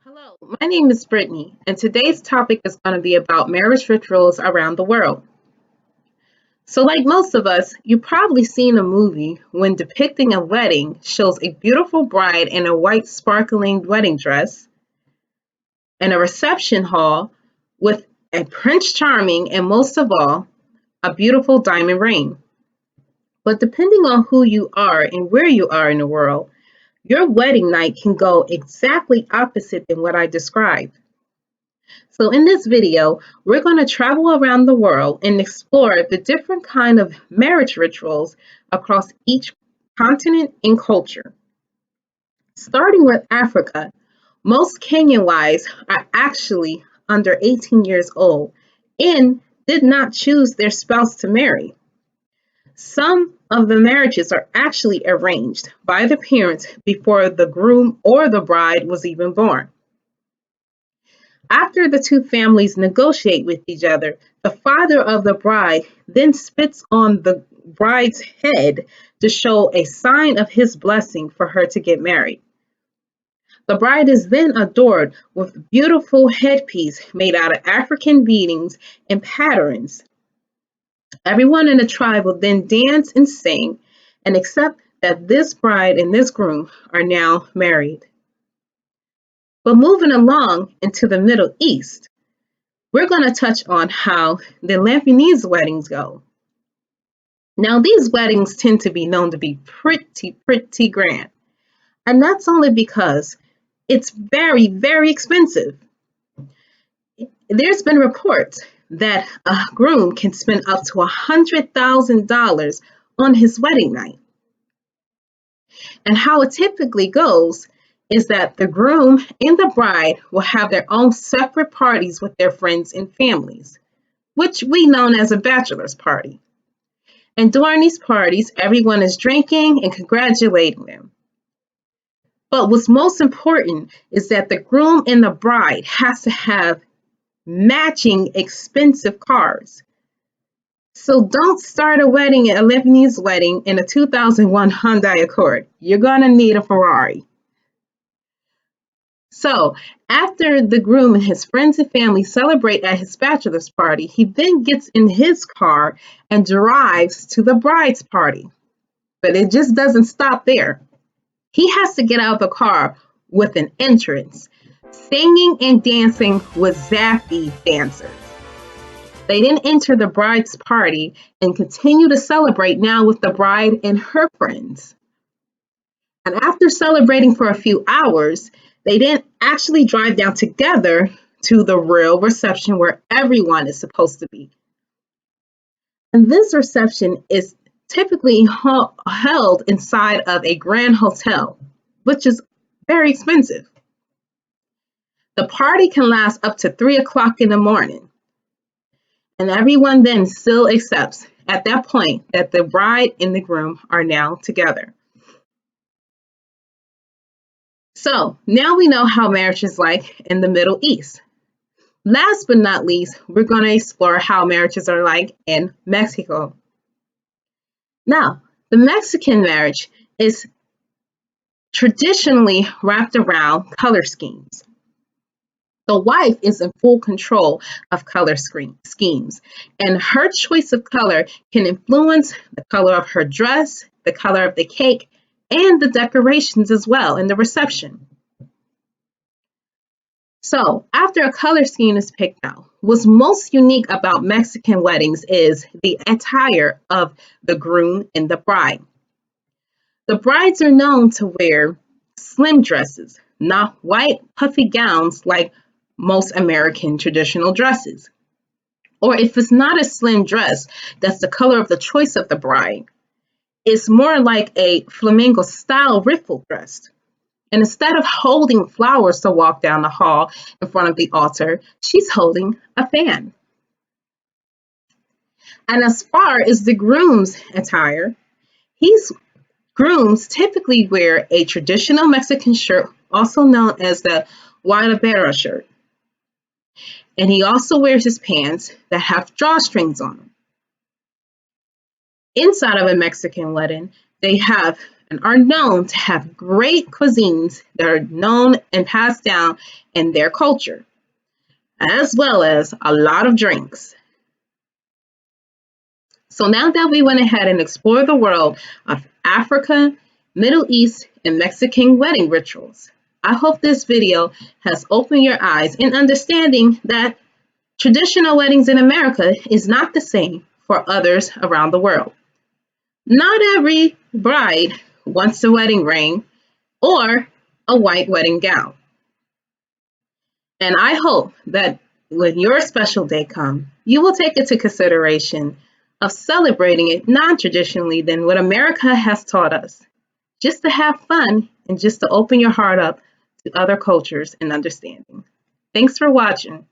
Hello, my name is Brittany, and today's topic is going to be about marriage rituals around the world. So, like most of us, you've probably seen a movie when depicting a wedding shows a beautiful bride in a white sparkling wedding dress and a reception hall with a Prince Charming and most of all, a beautiful diamond ring. But depending on who you are and where you are in the world, your wedding night can go exactly opposite than what I described. So in this video, we're going to travel around the world and explore the different kind of marriage rituals across each continent and culture. Starting with Africa, most Kenyan wives are actually under 18 years old and did not choose their spouse to marry. Some of the marriages are actually arranged by the parents before the groom or the bride was even born. After the two families negotiate with each other, the father of the bride then spits on the bride's head to show a sign of his blessing for her to get married. The bride is then adored with beautiful headpiece made out of African beadings and patterns. Everyone in the tribe will then dance and sing and accept that this bride and this groom are now married. But moving along into the Middle East, we're going to touch on how the Lebanese weddings go. Now, these weddings tend to be known to be pretty grand. And that's only because it's very expensive. There's been reports that a groom can spend up to $100,000 on his wedding night. And how it typically goes is that the groom and the bride will have their own separate parties with their friends and families, which we know as a bachelor's party. And during these parties, everyone is drinking and congratulating them. But what's most important is that the groom and the bride has to have matching expensive cars. So don't start a wedding, a Lebanese wedding, in a 2001 Hyundai Accord. You're going to need a Ferrari. So, after the groom and his friends and family celebrate at his bachelor's party, he then gets in his car and drives to the bride's party. But it just doesn't stop there. He has to get out of the car with an entrance, singing and dancing with Zaffy dancers. They then enter the bride's party and continue to celebrate now with the bride and her friends. And after celebrating for a few hours, they then actually drive down together to the real reception where everyone is supposed to be. And this reception is typically held inside of a grand hotel, which is very expensive. The party can last up to 3 o'clock in the morning. And everyone then still accepts at that point that the bride and the groom are now together. So now we know how marriage is like in the Middle East. Last but not least, we're going to explore how marriages are like in Mexico. Now, the Mexican marriage is traditionally wrapped around color schemes. The wife is in full control of color schemes, and her choice of color can influence the color of her dress, the color of the cake, and the decorations as well in the reception. So, after a color scheme is picked out, what's most unique about Mexican weddings is the attire of the groom and the bride. The brides are known to wear slim dresses, not white puffy gowns like most American traditional dresses. Or if it's not a slim dress that's the color of the choice of the bride, it's more like a flamenco style riffle dress. And instead of holding flowers to walk down the hall in front of the altar, she's holding a fan. And as far as the groom's attire, grooms typically wear a traditional Mexican shirt, also known as the guayabera shirt. And he also wears his pants that have drawstrings on them. Inside of a Mexican wedding, they have and are known to have great cuisines that are known and passed down in their culture, as well as a lot of drinks. So now that we went ahead and explored the world of Africa, Middle East, and Mexican wedding rituals, I hope this video has opened your eyes in understanding that traditional weddings in America is not the same for others around the world. Not every bride wants a wedding ring or a white wedding gown. And I hope that when your special day comes, you will take into consideration of celebrating it non-traditionally than what America has taught us, just to have fun and just to open your heart up to other cultures and understanding. Thanks for watching.